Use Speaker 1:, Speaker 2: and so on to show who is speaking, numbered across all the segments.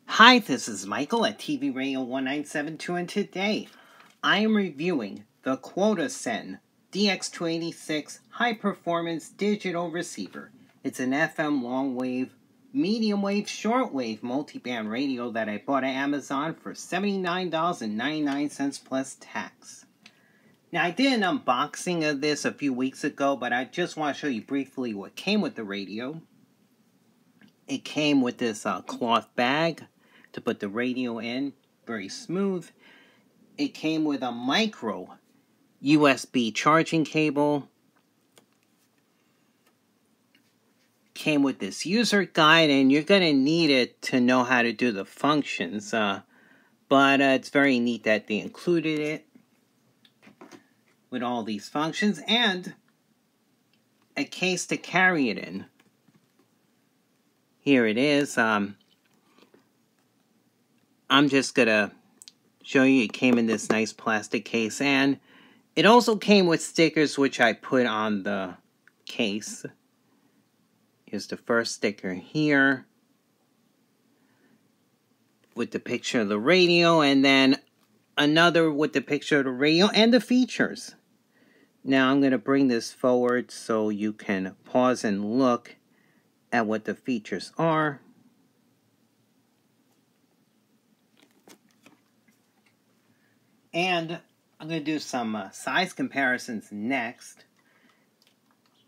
Speaker 1: Hi, this is Michael at TV Radio 1972, and today I am reviewing the Qodosen DX-286 high-performance digital receiver. It's an FM long wave, medium wave, shortwave multiband radio that I bought at Amazon for $79.99 plus tax. Now, I did an unboxing of this a few weeks ago, but I just want to show you briefly what came with the radio. It came with this cloth bag to put the radio in, very smooth. It came with a micro USB charging cable. Came with this user guide, and you're going to need it to know how to do the functions. But it's very neat that they included it with all these functions, and a case to carry it in. Here it is. I'm just going to show you it came in this nice plastic case, and it also came with stickers which I put on the case. Here's the first sticker here with the picture of the radio, and then another with the picture of the radio and the features. Now I'm going to bring this forward so you can pause and look at what the features are. And I'm going to do some size comparisons next.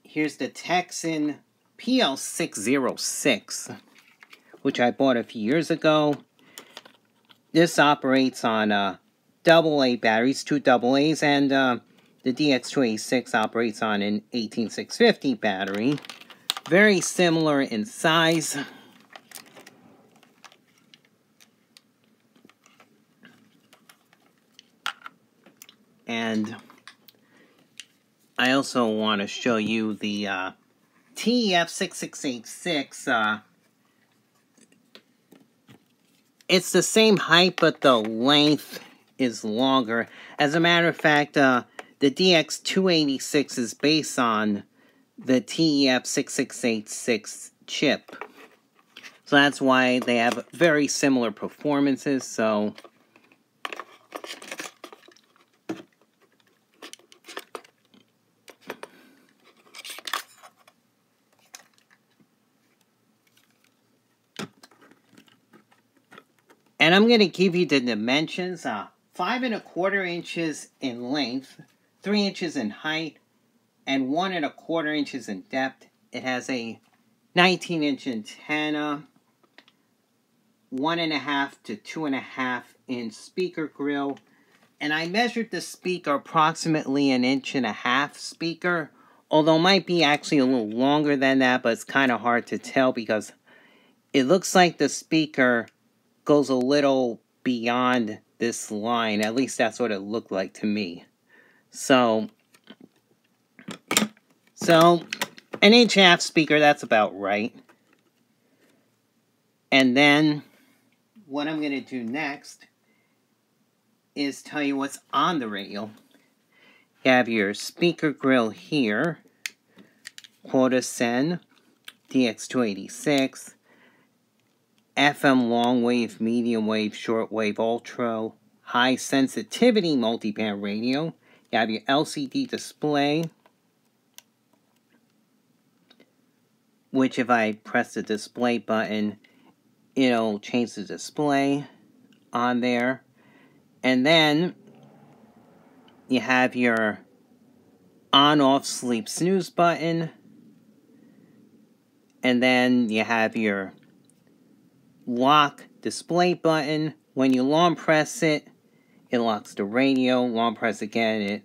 Speaker 1: Here's the Texan PL606, which I bought a few years ago. This operates on AA batteries, 2 AA's, and the DX-286 operates on an 18650 battery. Very similar in size. And I also want to show you the TEF6686. It's the same height, but the length is longer. As a matter of fact, the DX286 is based on the TEF6686 chip. So that's why they have very similar performances. So and I'm going to give you the dimensions. 5 1/4 inches in length, 3 inches in height, and 1 1/4 inches in depth. It has a 19-inch antenna, 1.5 to 2.5 inch speaker grill, and I measured the speaker approximately 1.5 inches speaker, although it might be actually a little longer than that, but it's kind of hard to tell because it looks like the speaker goes a little beyond this line. At least that's what it looked like to me. So 1.5 inch speaker, that's about right. And then what I'm going to do next is tell you what's on the radio. You have your speaker grill here, Qodosen DX286, FM long wave, medium wave, short wave, ultra, high sensitivity multiband radio. You have your LCD display, which if I press the display button, it'll change the display on there. And then you have your on-off sleep snooze button. And then you have your lock display button. When you long press it, it locks the radio. Long press again,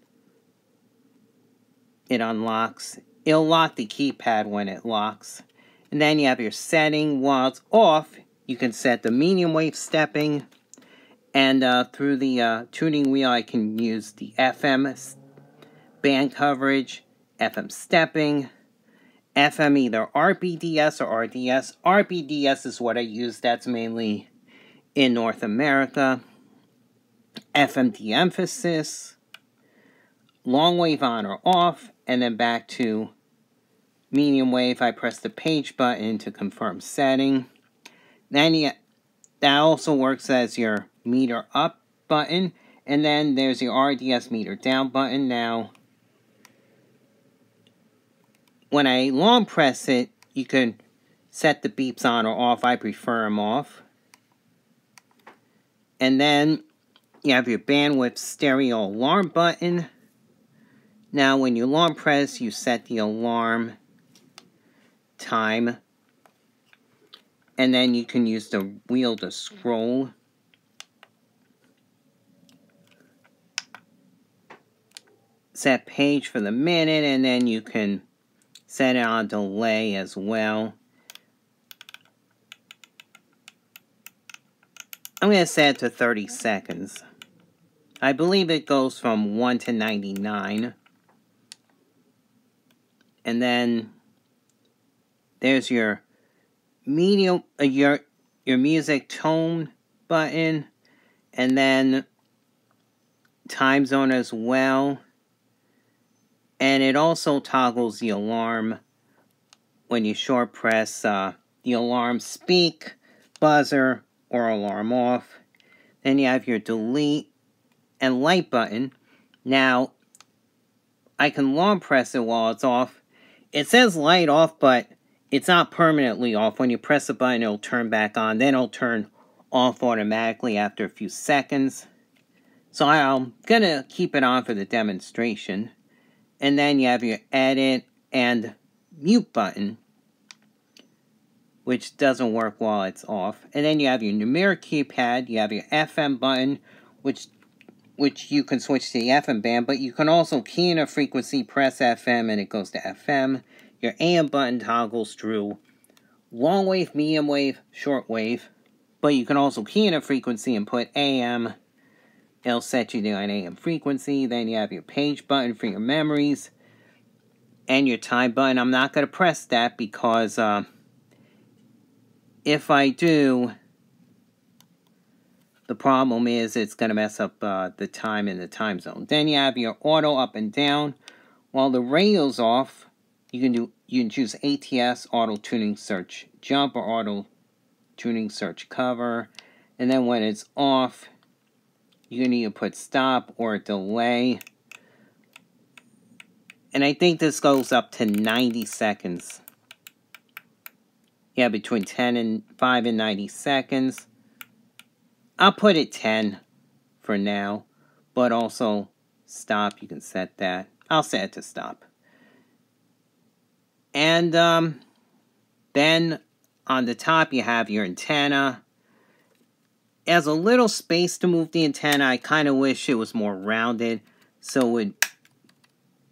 Speaker 1: it unlocks. It'll lock the keypad when it locks. And then you have your setting. While it's off, you can set the medium wave stepping. And through the tuning wheel, I can use the FM band coverage, FM stepping, FM either RBDS or RDS. RBDS is what I use. That's mainly in North America. FM de-emphasis, long wave on or off, and then back to medium wave. I press the page button to confirm setting. Then you that also works as your meter up button. And then there's your RDS meter down button. Now, when I long press it, you can set the beeps on or off. I prefer them off. And then you have your bandwidth stereo alarm button. Now, when you long press, you set the alarm time. And then you can use the wheel to scroll. Set page for the minute, and then you can set it on delay as well. I'm going to set it to 30 seconds. I believe it goes from 1 to 99. And then there's your medium, your music tone button, and then time zone as well. And it also toggles the alarm when you short press the alarm speak, buzzer, or alarm off. Then you have your delete and light button. Now, I can long press it while it's off. It says light off, but it's not permanently off. When you press the button, it'll turn back on. Then it'll turn off automatically after a few seconds. So I'm going to keep it on for the demonstration. And then you have your edit and mute button, which doesn't work while it's off. And then you have your numeric keypad. You have your FM button, which you can switch to the FM band, but you can also key in a frequency, press FM, and it goes to FM. Your AM button toggles through long wave, medium wave, short wave, but you can also key in a frequency and put AM. It'll set you to an AM frequency. Then you have your page button for your memories and your time button. I'm not going to press that because if I do, the problem is it's going to mess up the time in the time zone. Then you have your auto up and down. While the radio's off, you can choose ATS, auto tuning search jump, or auto tuning search cover. And then when it's off, you can either put stop or delay. And I think this goes up to 90 seconds. Yeah, between 5 and 90 seconds. I'll put it 10 for now. But also stop, you can set that. I'll set it to stop. And then on the top you have your antenna. It has a little space to move the antenna. I kind of wish it was more rounded, so it would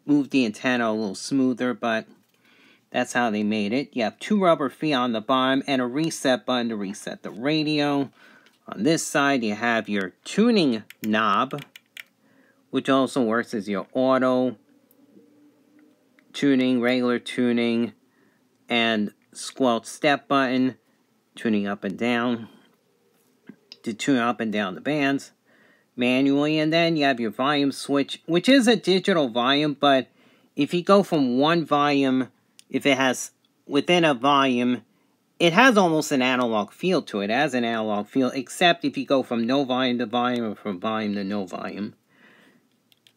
Speaker 1: move the antenna a little smoother, but that's how they made it. You have 2 rubber feet on the bottom and a reset button to reset the radio. On this side, you have your tuning knob, which also works as your auto tuning, regular tuning, and squelch step button, tuning up and down, to tune up and down the bands manually. And then you have your volume switch, which is a digital volume, but if you go from one volume, if it has within a volume, it has almost an analog feel to it. It has an analog feel, except if you go from no volume to volume or from volume to no volume.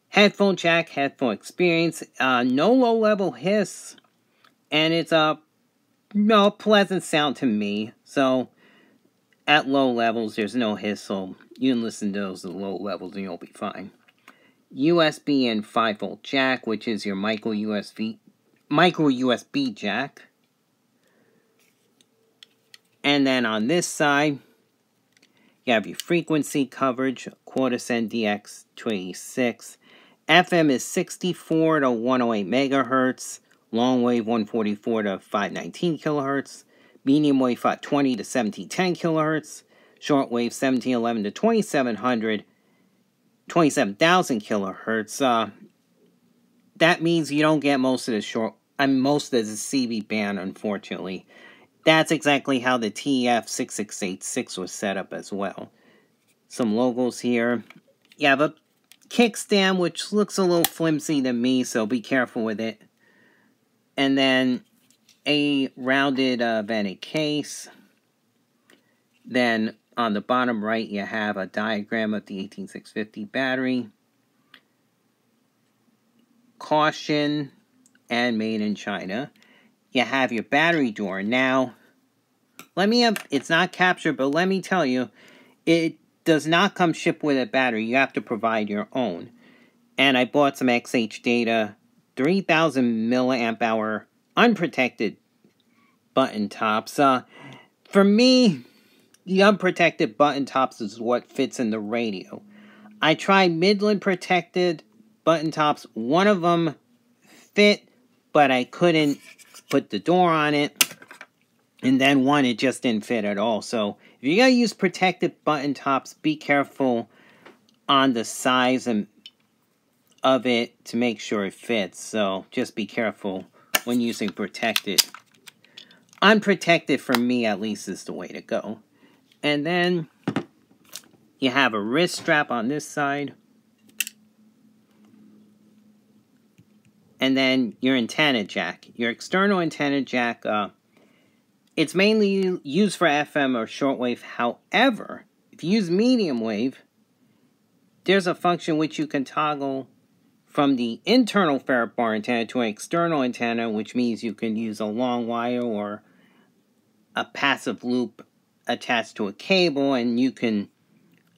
Speaker 1: Headphone jack, headphone experience, no low-level hiss, and it's a pleasant sound to me. So at low levels, there's no hiss, so you can listen to those at low levels and you'll be fine. USB and 5-volt jack, which is your micro USB jack. And then on this side, you have your frequency coverage, Qodosen DX-286. FM is 64 to 108 megahertz, long wave 144 to 519 kilohertz, medium wave 520 to 1710 kilohertz, short wave 1711 to 27,000 kilohertz. That means you don't get most of the most of the CB band, unfortunately. That's exactly how the TF-6686 was set up as well. Some logos here. You have a kickstand, which looks a little flimsy to me, so be careful with it. And then a rounded vented case. Then on the bottom right, you have a diagram of the 18650 battery. Caution and made in China. You have your battery door. Now, it's not captured, but let me tell you, it does not come shipped with a battery. You have to provide your own. And I bought some XH Data 3000 milliamp hour unprotected button tops. For me, the unprotected button tops is what fits in the radio. I tried Midland protected button tops. One of them fit, but I couldn't put the door on it. And then one, it just didn't fit at all. So if you're going to use protected button tops, be careful on the size of it to make sure it fits. So just be careful when using protected. Unprotected, for me at least, is the way to go. And then you have a wrist strap on this side. And then your antenna jack. Your external antenna jack, it's mainly used for FM or shortwave. However, if you use medium wave, there's a function which you can toggle from the internal ferrite bar antenna to an external antenna, which means you can use a long wire or a passive loop attached to a cable, and you can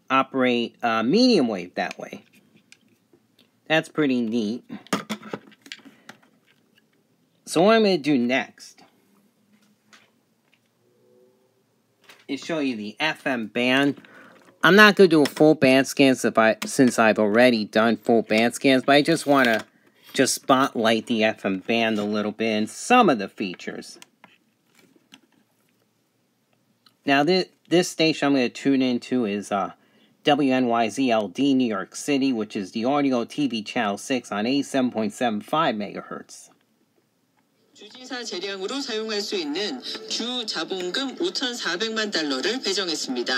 Speaker 1: operate medium wave that way. That's pretty neat. So what I'm going to do next is show you the FM band. I'm not going to do a full band scan since I've already done full band scans, but I just want to spotlight the FM band a little bit and some of the features. Now this station I'm going to tune into is WNYZLD New York City, which is the audio TV channel 6 on 87.75 MHz.
Speaker 2: 주지사 재량으로 사용할 수 있는 주 자본금 5,400만 달러를 배정했습니다.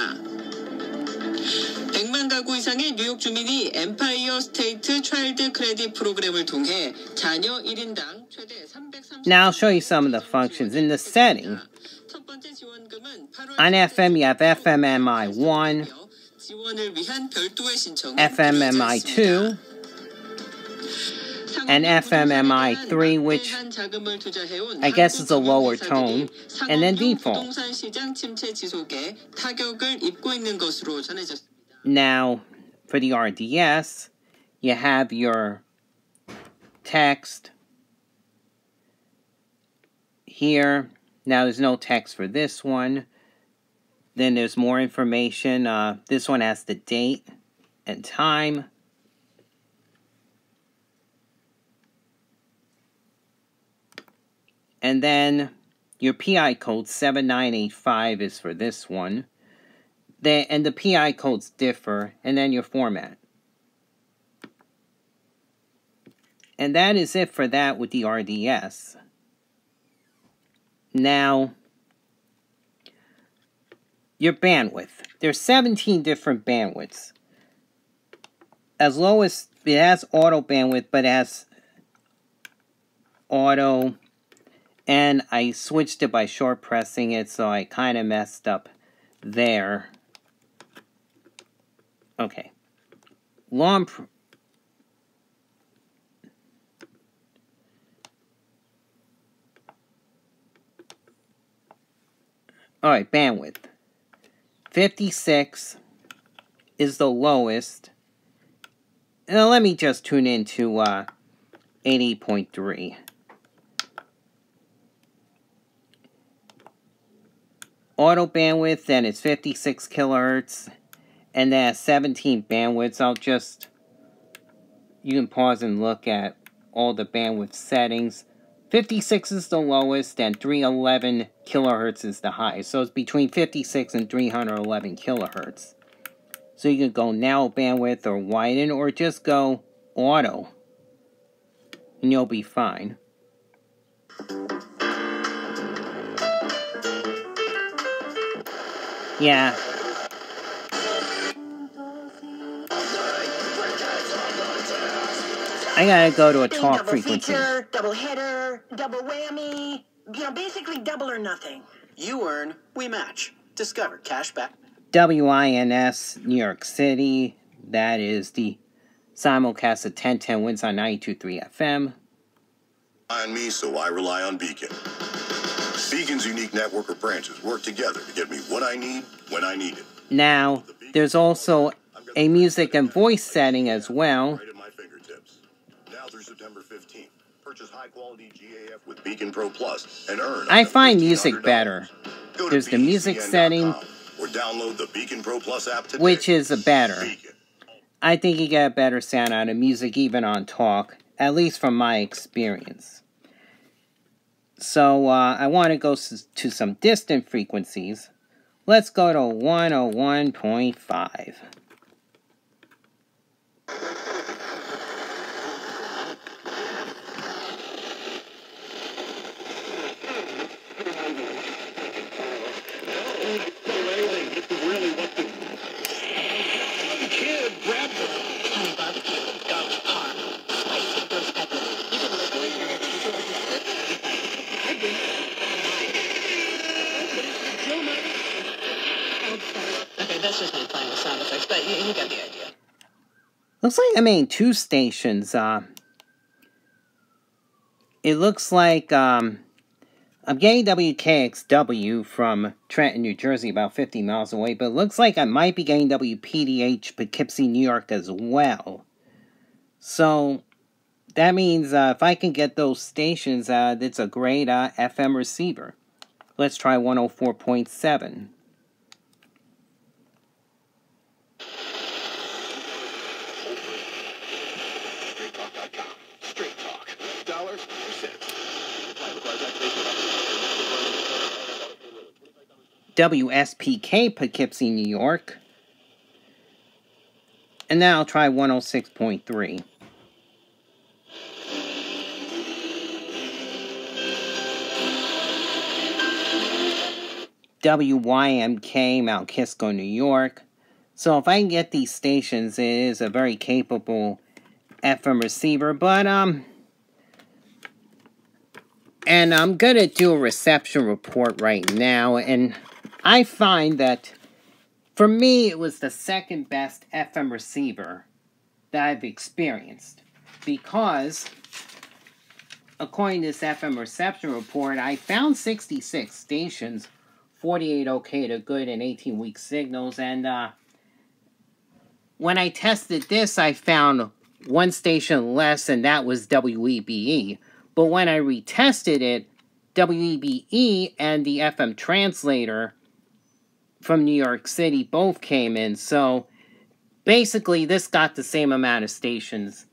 Speaker 2: 100만 가구 이상의 뉴욕 주민이 엠파이어 스테이트 차일드 크레딧 프로그램을 통해 자녀 1인당 최대 330.
Speaker 1: Now I'll show you some of the functions in the setting. On FM, you have FMMI1, FMMI2, and FMMI3, which I guess is a lower tone, and then default. Now, for the RDS, you have your text here. Now, there's no text for this one. Then there's more information. This one has the date and time. And then your PI code 7985 is for this one. And the PI codes differ. And then your format. And that is it for that with the RDS. Now, your bandwidth. There's 17 different bandwidths. As low as it has auto bandwidth, but it has auto. And I switched it by short pressing it, so I kind of messed up there. Okay. Alright, bandwidth. 56 is the lowest. Now let me just tune into 80.3. Auto bandwidth, then it's 56 kilohertz, and then 17 bandwidths. You can pause and look at all the bandwidth settings. 56 is the lowest, and 311 kilohertz is the highest. So it's between 56 and 311 kilohertz. So you can go narrow bandwidth or widen, or just go auto, and you'll be fine. Yeah. I gotta go to a talk frequency.
Speaker 3: Feature, double header, double whammy. Basically double or nothing.
Speaker 4: You earn, we match. Discover cashback.
Speaker 1: WINS New York City, that is the simulcast of 1010 wins on 92.3 FM.
Speaker 4: On me, so I rely on Beacon. Beacon's unique network of branches work together to get me what I need when I need it.
Speaker 1: Now, there's also a music and voice setting as well.
Speaker 4: Right at my fingertips. Now through September 15th, purchase high-quality GAF with Beacon Pro Plus and earn.
Speaker 1: I find music better.
Speaker 4: Go to
Speaker 1: There's the music setting,
Speaker 4: or download the Beacon Pro Plus app today.
Speaker 1: which is better.
Speaker 4: Beacon.
Speaker 1: I think you get a better sound out of music even on talk, at least from my experience. So, I want to go to some distant frequencies. Let's go to 101.5.
Speaker 2: Okay, that's just me playing with sound effects, but you got the idea.
Speaker 1: Looks like I made two stations. It looks like I'm getting WKXW from Trenton, New Jersey, about 50 miles away, but it looks like I might be getting WPDH Poughkeepsie, New York as well. So that means if I can get those stations, it's a great FM receiver. Let's try 104.7.
Speaker 4: Straight talk. Dollars or cents.
Speaker 1: WSPK Poughkeepsie, New York. And now I'll try 106.3. WYMK Mount Kisco, New York. So if I can get these stations, it is a very capable FM receiver, but and I'm gonna do a reception report right now, and I find that for me it was the second best FM receiver that I've experienced, because according to this FM reception report, I found 66 stations, 48 okay to good, and 18 weak signals, and when I tested this, I found one station less, and that was WEBE. But when I retested it, WEBE and the FM translator from New York City both came in. So basically, this got the same amount of stations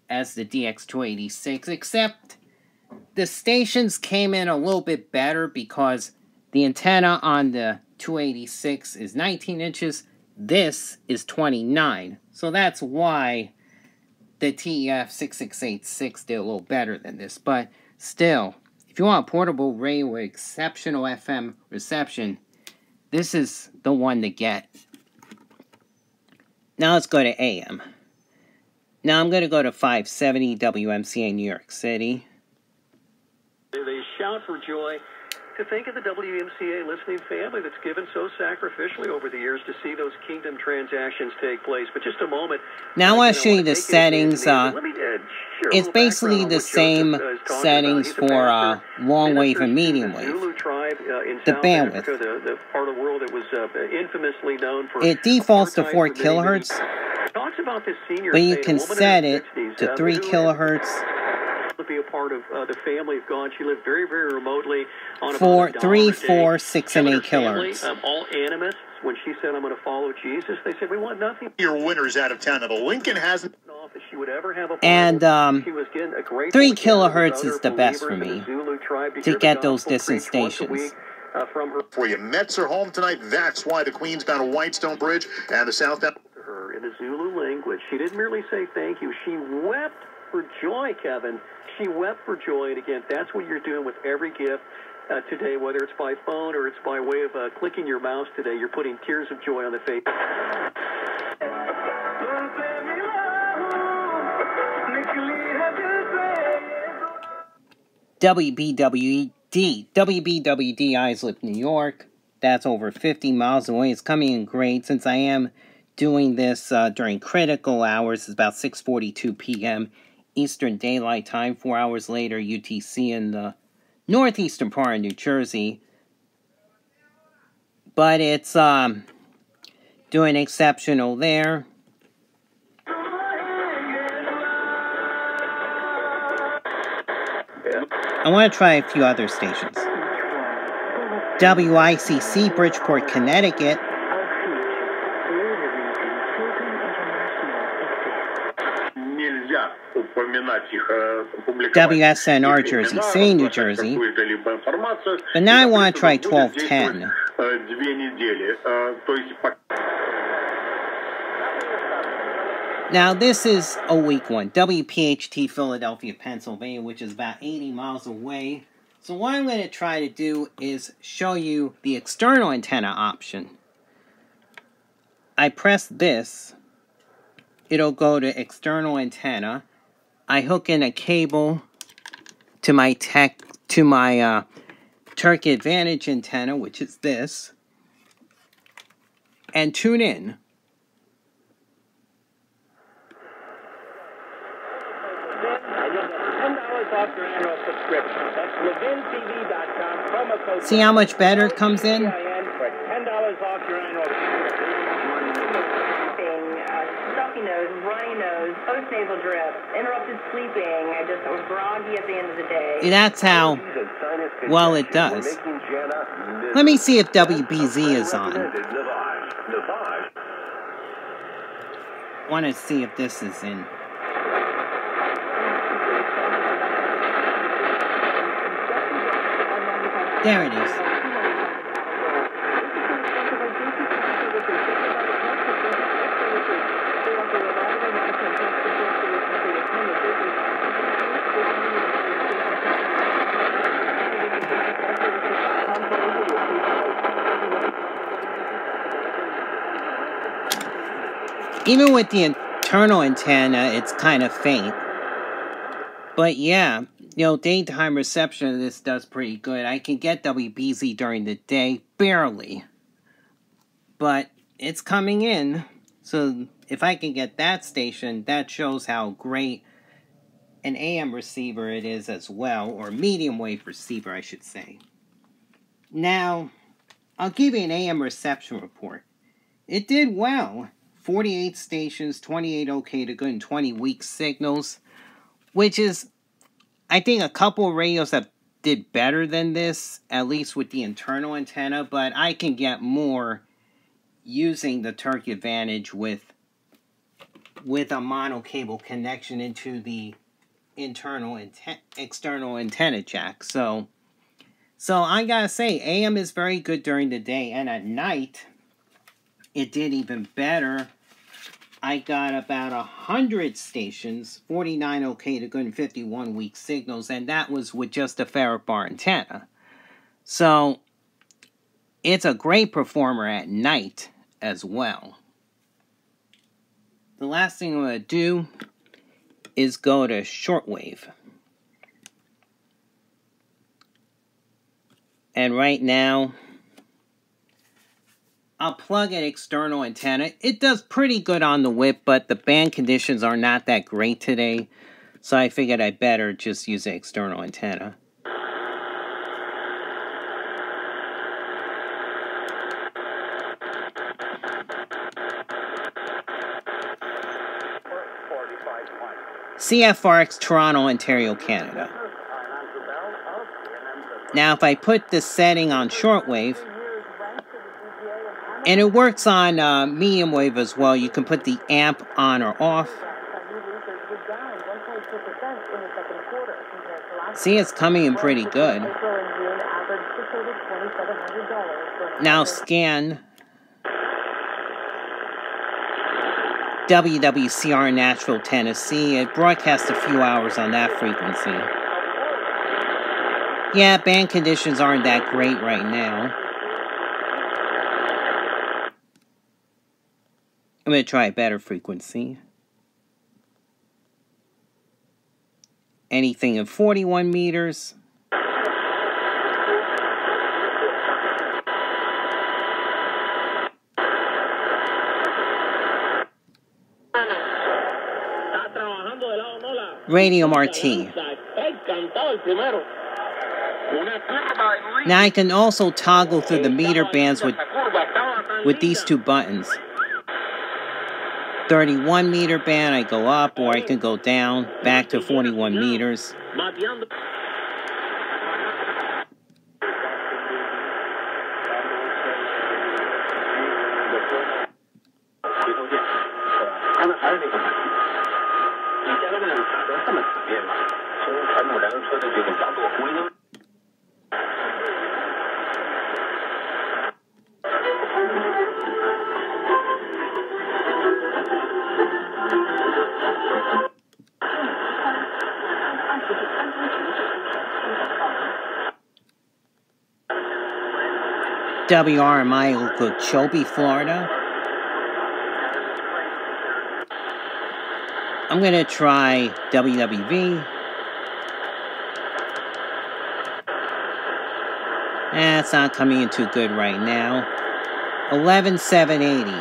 Speaker 1: as the DX-286, except the stations came in a little bit better because the antenna on the 286 is 19 inches. This is 29. So that's why the TEF-6686 did a little better than this. But still, if you want a portable radio with exceptional FM reception, this is the one to get. Now let's go to AM. Now I'm going to go to 570 WMCA New York City.
Speaker 5: They shout for joy to think of the WMCA listening family that's given so sacrificially over the years to see those kingdom transactions take place. But just a moment.
Speaker 1: Now I want to show you the settings. It's basically the same settings for long wave and medium wave. The bandwidth.
Speaker 5: The part of the world that was infamously known for
Speaker 1: it defaults to 4 kilohertz, but you can set it to 3 kilohertz.
Speaker 5: To be a part of the family of God. She lived very, very remotely on
Speaker 1: for 3, 4, 6, and 8 kilohertz.
Speaker 5: All animists, when she said, I'm going to follow Jesus, they said, we want nothing.
Speaker 4: Your winners out of town. Now, the Lincoln hasn't.
Speaker 5: She would ever have a
Speaker 1: and
Speaker 5: she was getting a great
Speaker 1: 3 kilohertz is the best for me to get those distant stations.
Speaker 4: For you, Mets are home tonight. That's why the Queensbound Whitestone Bridge and the southbound.
Speaker 5: Her in the Zulu language. She didn't merely say thank you. She wept for joy, Kevin. She wept for joy, and again, that's what you're doing with every gift today, whether it's by phone or it's by way of clicking your mouse today. You're putting tears of joy on the face.
Speaker 1: WBWD, Islip, New York. that's over 50 miles away. It's coming in great. Since I am doing this during critical hours, it's about 6:42 p.m. Eastern Daylight Time, 4 hours later UTC in the northeastern part of New Jersey. But it's doing exceptional there. I want to try a few other stations. WICC, Bridgeport, Connecticut. WSNR, Jersey City, New Jersey. But now I want to try 1210. Now, this is a weak one. WPHT, Philadelphia, Pennsylvania, which is about 80 miles away. So what I'm going to try to do is show you the external antenna option. I press this. It'll go to external antenna. I hook in a cable to my Turkey Advantage antenna, which is this, and tune in. See how much better it comes in?
Speaker 3: Stuffy nose, runny nose, post-nasal drip, interrupted sleeping. I just was groggy at the end of the day.
Speaker 1: That's how well it does. Let me see if WBZ is on. I want to see if this is in. There it is. Even with the internal antenna, it's kind of faint. But yeah, daytime reception of this does pretty good. I can get WBZ during the day, barely. But it's coming in. So if I can get that station, that shows how great an AM receiver it is as well. Or medium wave receiver, I should say. Now, I'll give you an AM reception report. It did well. 48 stations, 28 okay to good, and 20 weak signals. Which is, I think, a couple of radios that did better than this, at least with the internal antenna, but I can get more using the Turkey Advantage with a mono cable connection into the external antenna jack. So I gotta say, AM is very good during the day, and at night, it did even better. I got about 100 stations, 49 okay to good, and 51 weak signals, and that was with just a ferrite bar antenna. So, it's a great performer at night as well. The last thing I'm going to do is go to Shortwave. And right now, I'll plug an external antenna. It does pretty good on the whip, but the band conditions are not that great today. So I figured I'd better just use an external antenna. CFRX, Toronto, Ontario, Canada. Now if I put the setting on shortwave, and it works on medium wave as well. You can put the amp on or off. See, it's coming in pretty good. Now scan WWCR in Nashville, Tennessee. It broadcasts a few hours on that frequency. Yeah, band conditions aren't that great right now. I'm going to try a better frequency. Anything in 41 meters. Radio Marti. Now I can also toggle through the meter bands with these two buttons. 31 meter band, I go up, or I can go down, back to 41 meters. WRMI, Okeechobee, Florida. I'm going to try WWV. It's not coming in too good right now. 11,780.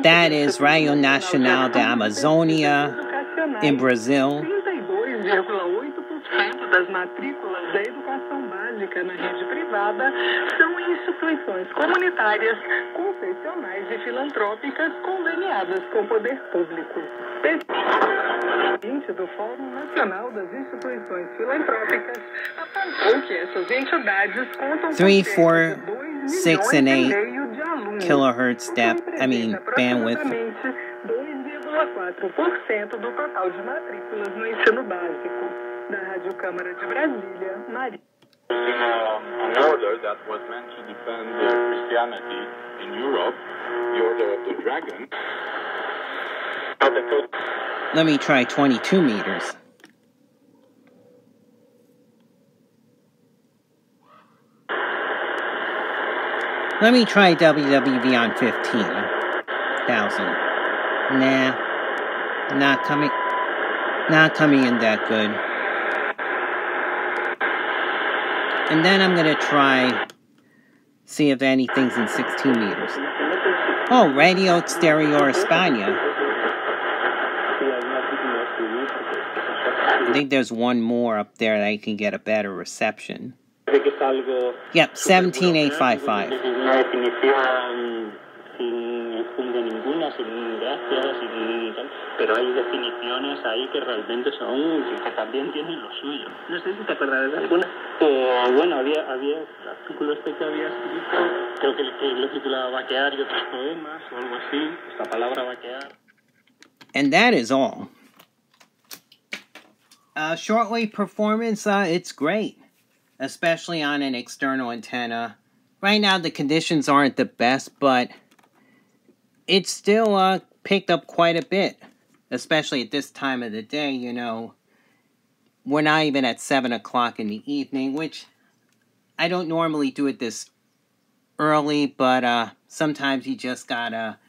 Speaker 1: That is Radio Nacional da Amazônia in Brazil.
Speaker 3: 32,8% das matrículas da educação básica na rede privada são instituições comunitárias, confessionais e filantrópicas conveniadas com o poder público. Presidente do Fórum Nacional das Instituições Filantrópicas apontou que essas entidades contam com
Speaker 1: 3, 4, 6, and 8
Speaker 3: kilohertz
Speaker 1: bandwidth.
Speaker 3: 2,4% do total de matrículas no ensino básico. Da Rádio Câmara de Brasília, Maria.
Speaker 6: An order that was meant to defend Christianity in Europe, the Order of the Dragon.
Speaker 1: Let me try 22 meters. Let me try WWV on 15,000. Nah, not coming in that good. And then I'm going to try, see if anything's in 16 meters. Oh, Radio Exterior España. I think there's one more up there that I can get a better reception. Yep, 17,855.
Speaker 7: Pero hay definiciones ahí que realmente son, que también tienen lo suyo. No sé si te acuerdas de alguna. Bueno, había el artículo este que había escrito, creo que lo titulaba Vaquear y otros poemas, o algo así, esta palabra vaquear.
Speaker 1: And that is all. Shortwave performance, it's great, especially on an external antenna. Right now the conditions aren't the best, but it's still picked up quite a bit. Especially at this time of the day, you know. We're not even at 7 o'clock in the evening, which I don't normally do it this early, but sometimes you just gotta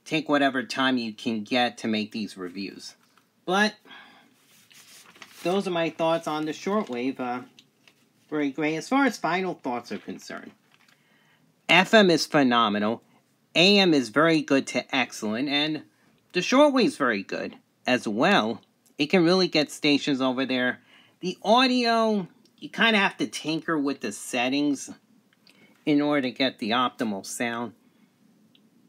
Speaker 1: take whatever time you can get to make these reviews. But those are my thoughts on the shortwave. Very great. As far as final thoughts are concerned, FM is phenomenal. AM is very good to excellent, and the shortwave's very good as well. It can really get stations over there. The audio, you kind of have to tinker with the settings in order to get the optimal sound.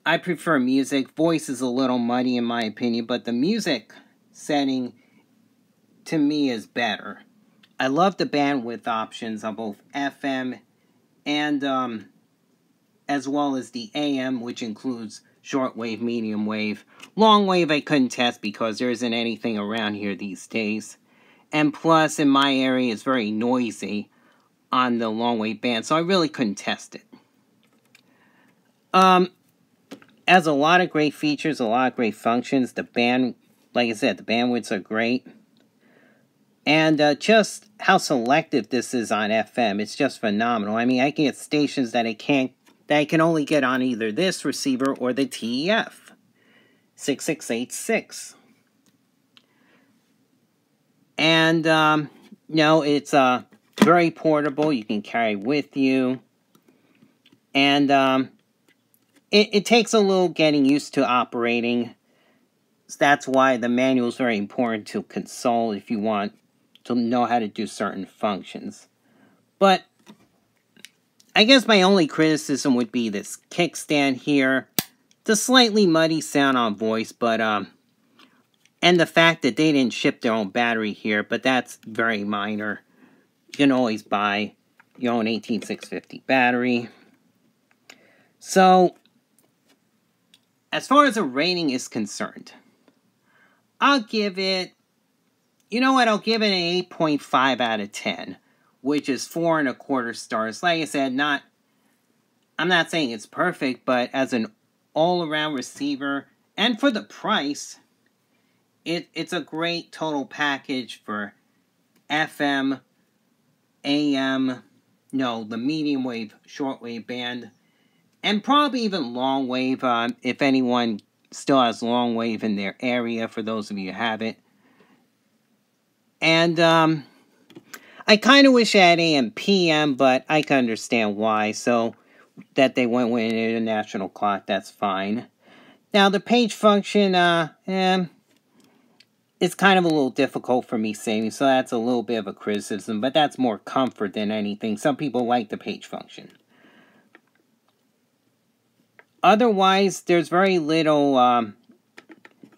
Speaker 1: I prefer music. Voice is a little muddy in my opinion, but the music setting to me is better. I love the bandwidth options on both FM and as well as the AM, which includes shortwave, medium wave. Long wave I couldn't test because there isn't anything around here these days. And plus, in my area, it's very noisy on the long wave band, so I really couldn't test it. Has a lot of great features, a lot of great functions. The band, like I said, the bandwidths are great. And just how selective this is on FM, it's just phenomenal. I mean, I can get stations that I can only get on either this receiver or the TEF 6686. And no, it's very portable. You can carry with you, and it takes a little getting used to operating that's why the manual is very important to consult if you want to know how to do certain functions. But I guess my only criticism would be this kickstand here, the slightly muddy sound on voice, but and the fact that they didn't ship their own battery here, but that's very minor. You can always buy your own 18650 battery. So, as far as a rating is concerned, I'll give it, you know what, I'll give it an 8.5 out of 10, which is 4.25 stars. Like I said, I'm not saying it's perfect, but as an all-around receiver, and for the price, it's a great total package for FM, AM, the medium wave, shortwave band, and probably even long wave, if anyone still has long wave in their area, for those of you who have it. And I kind of wish I had AM, PM, but I can understand why, so that they went with an international clock, that's fine. Now, the page function, it's kind of a little difficult for me saving, so that's a little bit of a criticism, but that's more comfort than anything. Some people like the page function. Otherwise, there's very little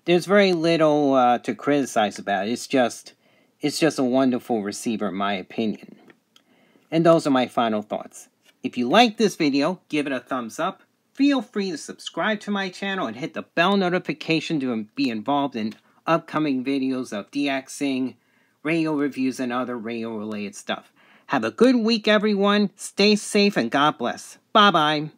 Speaker 1: to criticize about it. It's just a wonderful receiver in my opinion. And those are my final thoughts. If you like this video, give it a thumbs up. Feel free to subscribe to my channel and hit the bell notification to be involved in upcoming videos of DXing, radio reviews, and other radio related stuff. Have a good week, everyone. Stay safe and God bless. Bye-bye.